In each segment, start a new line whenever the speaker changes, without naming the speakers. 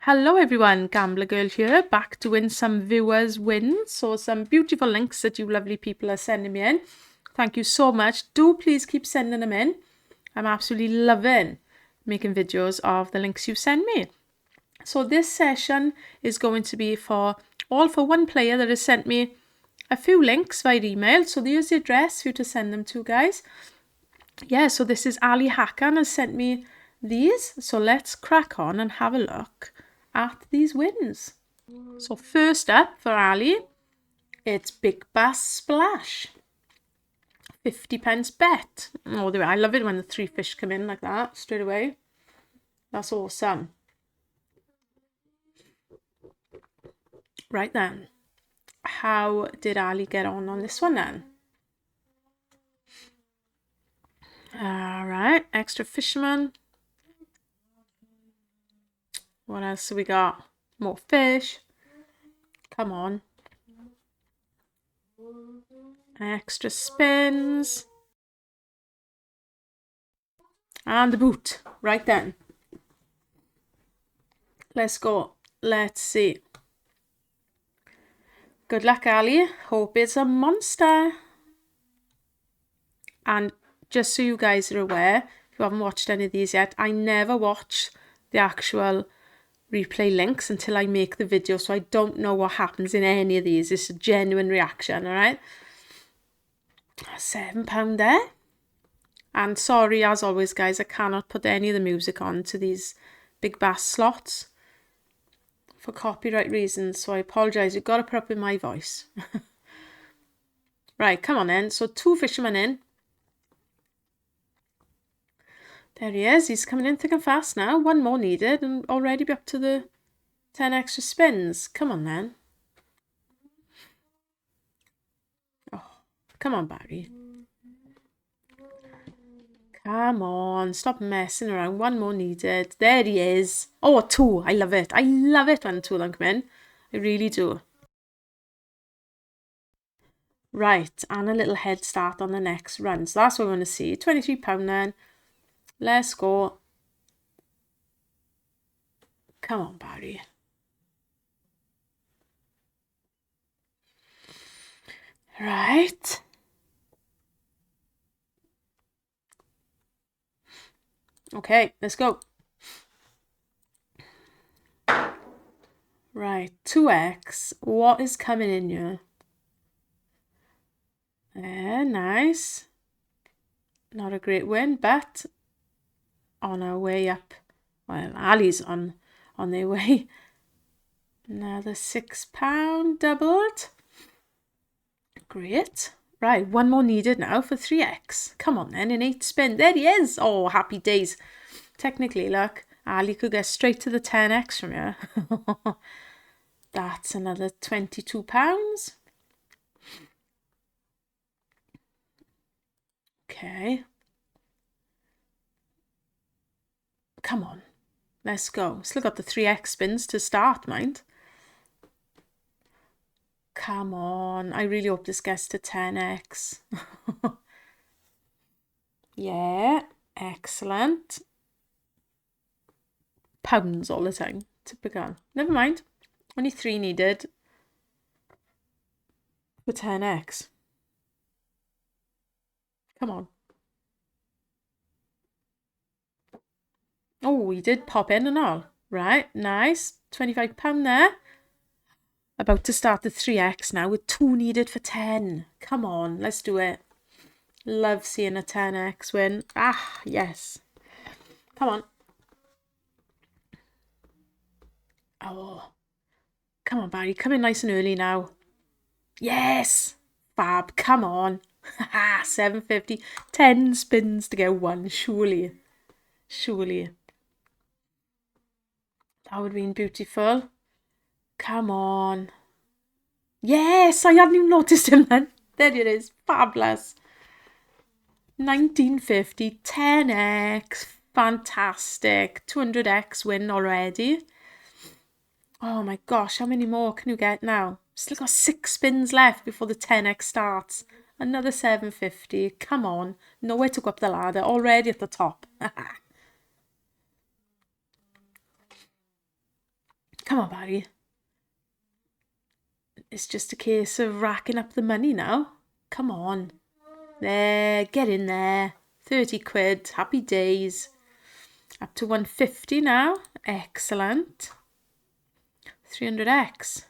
Hello everyone, Gambler Girl here, back doing some viewers wins. So some beautiful links that you lovely people are sending me in. Thank you so much. Do please keep sending them in. I'm absolutely loving making videos of the links you send me. So this session is going to be all for one player that has sent me a few links via email. So there's the address for you to send them to, guys. Yeah, so this is Ali Hakan has sent me these. So let's crack on and have a look at these wins. So first up for Ali, it's Big Bass Splash. 50p bet. Oh, I love it when the three fish come in like that straight away. That's awesome. Right then, how did Ali get on this one then? All right, extra fisherman. What else have we got? More fish. Come on. Extra spins. And the boot. Right then. Let's go. Let's see. Good luck, Ali. Hope it's a monster. And just so you guys are aware, if you haven't watched any of these yet, I never watch the actual replay links until I make the video, so I don't know what happens in any of these. It's a genuine reaction, all right? £7 there. And sorry, as always, guys, I cannot put any of the music on to these Big Bass slots for copyright reasons, so I apologise. You've got to put up with my voice. Right, come on then. So 2 fishermen in. There he is. He's coming in thick and fast now. 1 more needed and already be up to the 10 extra spins. Come on then. Oh, come on, Barry. Come on. Stop messing around. 1 more needed. There he is. Oh, 2. I love it. I love it when 2 of them come in. I really do. Right, and a little head start on the next run. So that's what we want to see. £23 then. Let's go. Come on, Barry. Right. Okay, let's go. Right, 2x. What is coming in here? Nice. Not a great win, but on our way up. Well, Ali's on their way. Another £6 doubled. Great. Right, 1 more needed now for 3x. Come on then, in 8 spin. There he is. Oh, happy days. Technically, look, Ali could get straight to the 10x from here. That's another £22. Okay. Come on. Let's go. Still got the 3x spins to start, mind. Come on. I really hope this gets to 10x. Yeah. Excellent. Pounds all the time. Typical. Never mind. Only 3 needed for 10x. Come on. Oh, he did pop in and all. Right, nice. £25 there. About to start the 3x now with 2 needed for 10. Come on, let's do it. Love seeing a 10x win. Ah, yes. Come on. Oh, come on, Barry. Come in nice and early now. Yes. Fab, come on. Haha, 750. 10 spins to get 1, surely. Surely. That would have been beautiful. Come on. Yes, I hadn't even noticed him then. There it is. Fabulous. 1950, 10x. Fantastic. 200x win already. Oh my gosh, how many more can you get now? Still got 6 spins left before the 10x starts. Another 750. Come on. Nowhere to go up the ladder. Already at the top. Come on, Barry. It's just a case of racking up the money now. Come on. There, get in there. 30 quid, happy days. Up to 150 now. Excellent. 300x.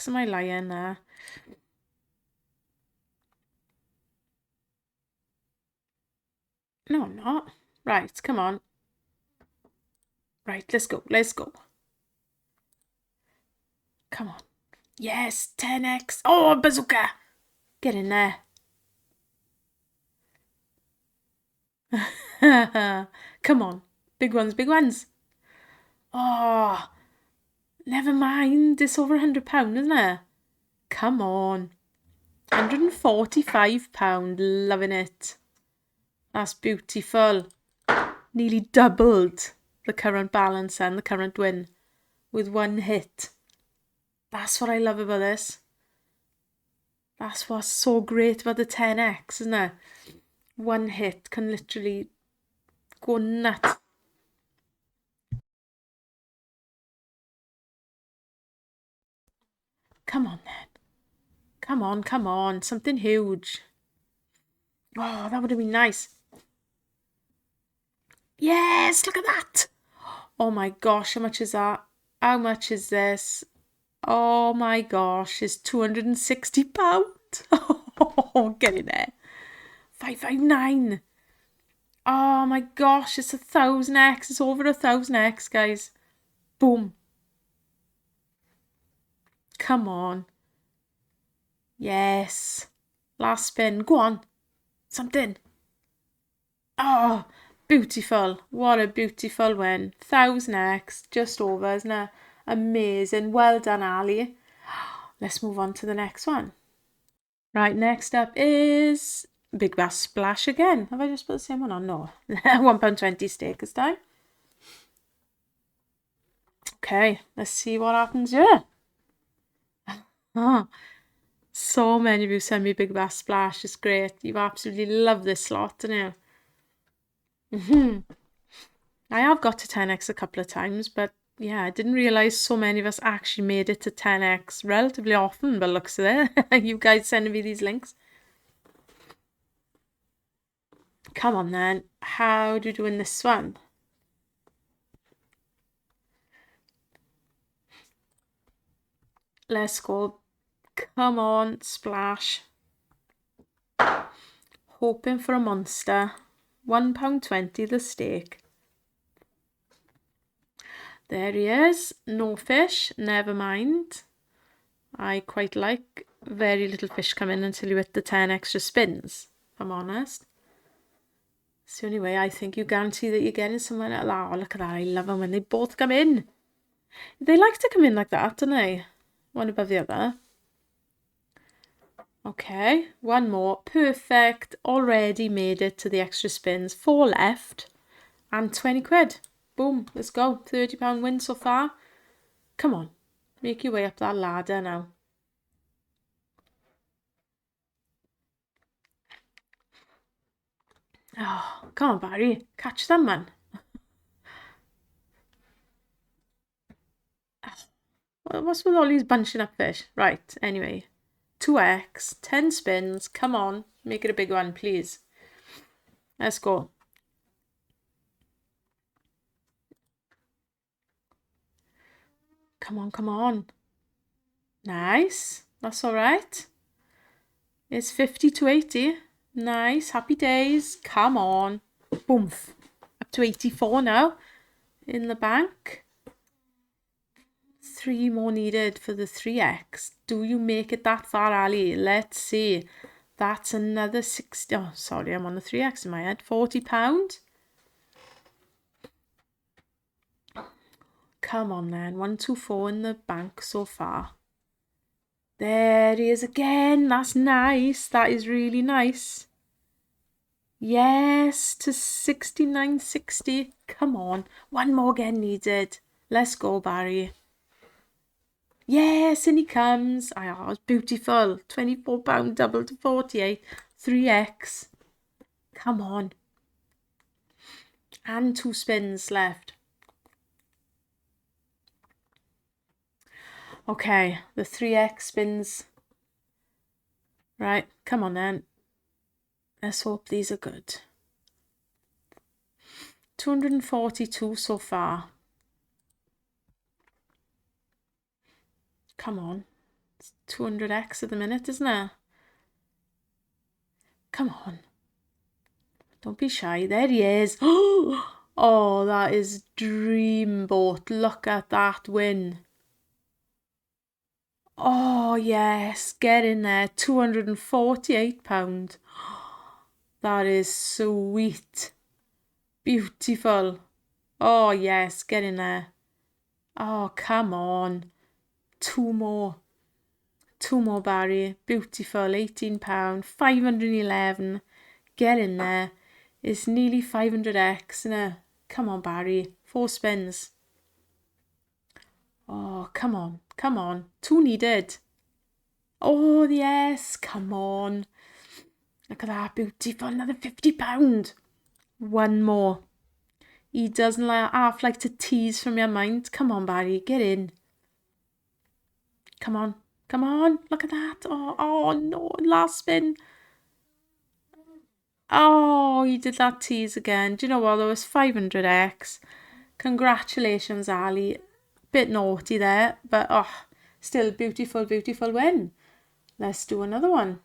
Am I lying there? No, I'm not. Right, come on. Right, let's go. Come on. Yes, 10x. Oh, bazooka. Get in there. Come on. Big ones. Oh, never mind. It's over £100, isn't it? Come on. £145. Loving it. That's beautiful. Nearly doubled the current balance and the current win with one hit. That's what I love about this. That's what's so great about the 10x, isn't it? One hit can literally go nuts. Come on then. Come on. Something huge. Oh, that would have been nice. Yes, look at that. Oh my gosh, how much is that? How much is this? Oh my gosh, it's £260. Oh, get in there. 559. Oh my gosh, it's 1000x. It's over 1000x, guys. Boom. Come on. Yes. Last spin. Go on. Something. Oh, beautiful. What a beautiful win. 1000x. Just over, isn't it? Amazing. Well done, Ali. Let's move on to the next one. Right, next up is Big Bass Splash again. Have I just put the same one on? No. £1.20 stake this time. Okay, let's see what happens here. So many of you send me Big Bass Splash. It's great. You absolutely love this slot, don't you? I have got to 10x a couple of times, but yeah, I didn't realise so many of us actually made it to 10x relatively often, but looks at it. You guys sending me these links. Come on then. How do you do in this one? Let's go. Come on, splash. Hoping for a monster. £1.20 the stake. There he is. No fish. Never mind. I quite like very little fish coming until you hit the 10 extra spins, if I'm honest. It's the only way I think you guarantee that you're getting somewhere like that. Oh, look at that. I love them when they both come in. They like to come in like that, don't they? One above the other. Okay, one more. Perfect. Already made it to the extra spins. 4 left. And 20 quid. Boom. Let's go. £30 win so far. Come on. Make your way up that ladder now. Oh, come on, Barry. Catch them, man. What's with all these bunching up fish? Right, anyway. 2x, 10 spins. Come on. Make it a big one, please. Let's go. Come on. Nice. That's all right. It's 50 to 80. Nice. Happy days. Come on. Boom. Up to 84 now in the bank. 3 more needed for the 3x. Do you make it that far, Ali? Let's see. That's another 60. Oh, sorry, I'm on the 3x in my head. £40. Come on then. 124 in the bank so far. There he is again. That's nice. That is really nice. Yes, to 69.60. Come on. One more again needed. Let's go, Barry. Yes, and he comes. Oh, it's beautiful. £24 double to 48. 3x. Come on. And 2 spins left. Okay, the 3x spins. Right, come on then. Let's hope these are good. 242 so far. Come on. It's 200x at the minute, isn't it? Come on. Don't be shy. There he is. Oh, that is dreamboat. Look at that win. Oh, yes. Get in there. £248. That is sweet. Beautiful. Oh, yes. Get in there. Oh, come on. 2 more. 2 more, Barry. Beautiful. £18. 511. Get in there. It's nearly 500x, isn't it? Come on, Barry. 4 spins. Oh, come on. Come on. 2 needed. Oh, yes. Come on. Look at that. Beautiful. Another £50. 1 more. He doesn't half like to tease from your mind. Come on, Barry. Get in. Come on. Come on. Look at that. Oh no. Last spin. Oh, he did that tease again. Do you know what? There was 500x. Congratulations, Ali. Bit naughty there, but still beautiful, beautiful win. Let's do another one.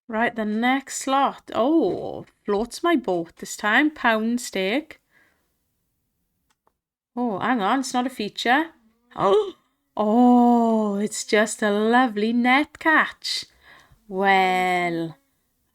Right, the next slot. Oh, floats my boat this time. Pound stake. Oh, hang on. It's not a feature. Oh, it's just a lovely net catch. Well,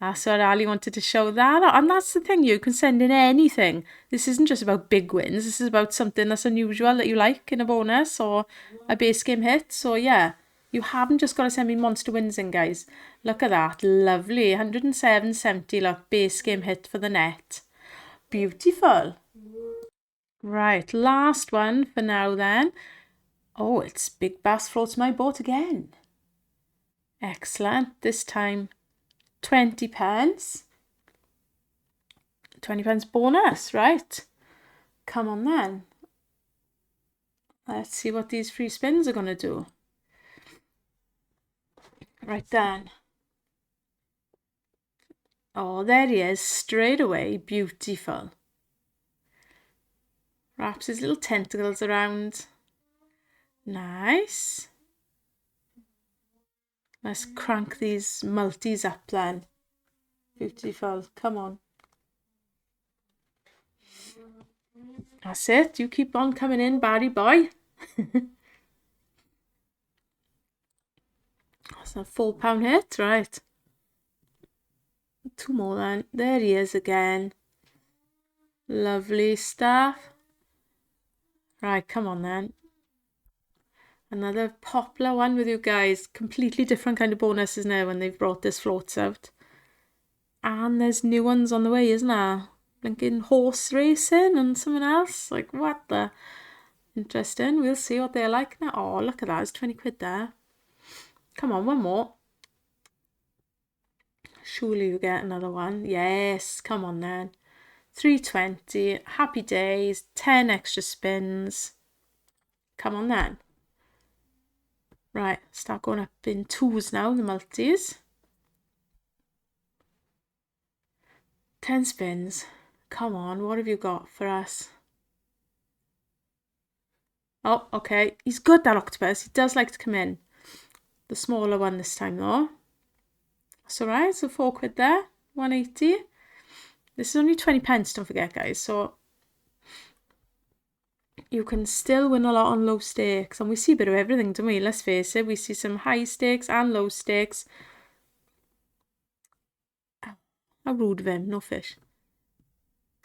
that's what Ali wanted to show that. And that's the thing, you can send in anything. This isn't just about big wins. This is about something that's unusual that you like in a bonus or a base game hit. So yeah, you haven't just got to send me monster wins in, guys. Look at that. Lovely. 107.70, look, base game hit for the net. Beautiful. Right, last one for now then. Oh, it's Big Bass floats my boat again. Excellent. This time 20 pence. 20 pence bonus, right? Come on then. Let's see what these free spins are going to do. Right then. Oh, there he is, straight away. Beautiful. Wraps his little tentacles around. Nice. Let's crank these multis up then. Beautiful. Come on. That's it. You keep on coming in, Barry boy. That's a £4 hit, right? 2 more then. There he is again. Lovely stuff. Right, come on then. Another popular one with you guys. Completely different kind of bonuses now when they've brought this floats out. And there's new ones on the way, isn't there? Blinking horse racing and something else. Like, what the? Interesting. We'll see what they're like now. Oh, look at that. There's 20 quid there. Come on, one more. Surely you get another one. Yes, come on then. 320. Happy days. 10 extra spins. Come on then. Right, start going up in 2s now, the multis. 10 spins. Come on, what have you got for us? Oh, okay. He's good, that octopus. He does like to come in. The smaller one this time, though. That's all right. So 4 quid there. 180. This is only 20 pence, don't forget, guys. So you can still win a lot on low stakes. And we see a bit of everything, don't we? Let's face it. We see some high stakes and low stakes. How rude of him. No fish.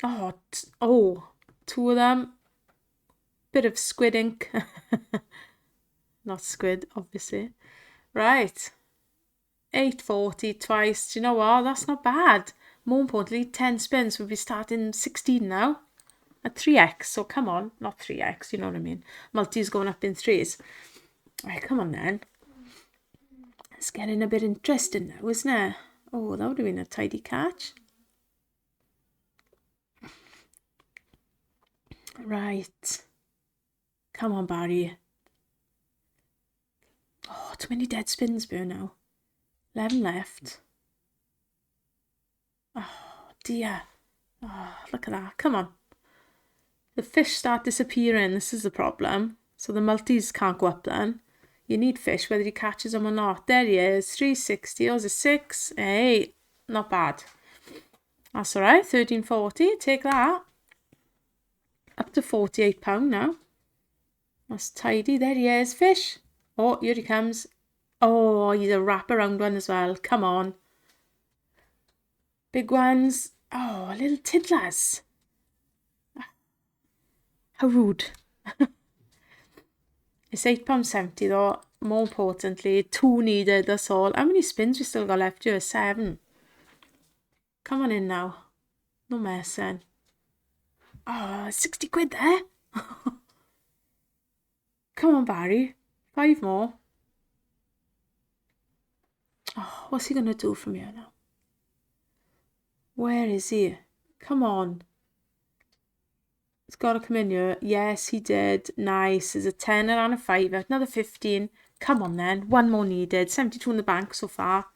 Oh, 2 of them. Bit of squid ink. Not squid, obviously. Right. 840 twice. Do you know what? That's not bad. More importantly, 10 spins. We'll be starting 16 now. At 3x. So come on. Not 3x, you know what I mean. Multi's going up in 3s. Right, come on then. It's getting a bit interesting now, isn't it? Oh, that would have been a tidy catch. Right. Come on, Barry. Oh, too many dead spins there now. 11 left. Oh, dear. Oh, look at that. Come on. The fish start disappearing. This is the problem. So the multis can't go up then. You need fish whether he catches them or not. There he is. 360. Oh, it's a 6. Hey, not bad. That's all right. 13.40. Take that. Up to £48 now. That's tidy. There he is. Fish. Oh, here he comes. Oh, he's a wraparound one as well. Come on. Big ones. Oh, little tiddlers. How rude. It's £8.70 though. More importantly, 2 needed, that's all. How many spins we still got left here? 7. Come on in now. No messing. Oh, 60 quid there. Come on, Barry. 5 more. Oh, what's he going to do from here now? Where is he? Come on. It's got to come in here. Yes, he did. Nice. There's a 10 and a 5. Another 15. Come on then. 1 more needed. 72 in the bank so far.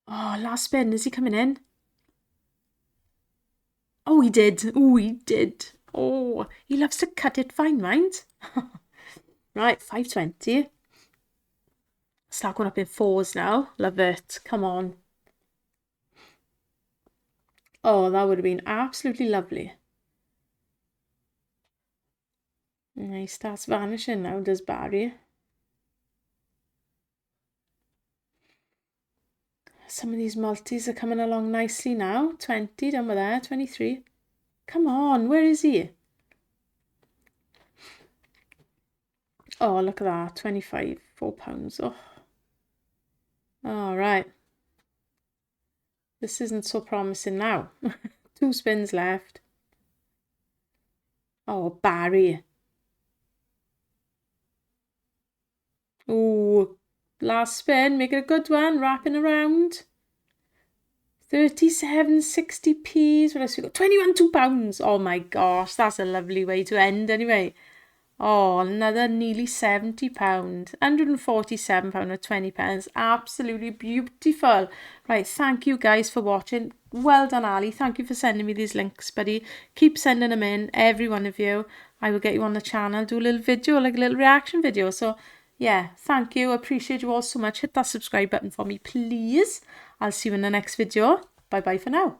Oh, last spin. Is he coming in? Oh, he did. Oh, he did. Oh, he loves to cut it fine, mind. Right, 5.20. Start going up in 4s now. Love it. Come on. Oh, that would have been absolutely lovely. And he starts vanishing now, does Barry? Some of these multis are coming along nicely now. 20, down there, 23. Come on, where is he? Oh, look at that, 25, £4. Oh. All right. This isn't so promising now. 2 spins left. Oh, Barry. Oh, last spin, make it a good one, wrapping around. 37.60p. What else we got? 21 £2. Oh my gosh, that's a lovely way to end anyway. Oh, another nearly £70. £147 or 20 pence. Absolutely beautiful. Right, thank you guys for watching. Well done, Ali. Thank you for sending me these links, buddy. Keep sending them in, every one of you. I will get you on the channel, do a little video, like a little reaction video. So yeah, thank you. I appreciate you all so much. Hit that subscribe button for me, please. I'll see you in the next video. Bye bye for now.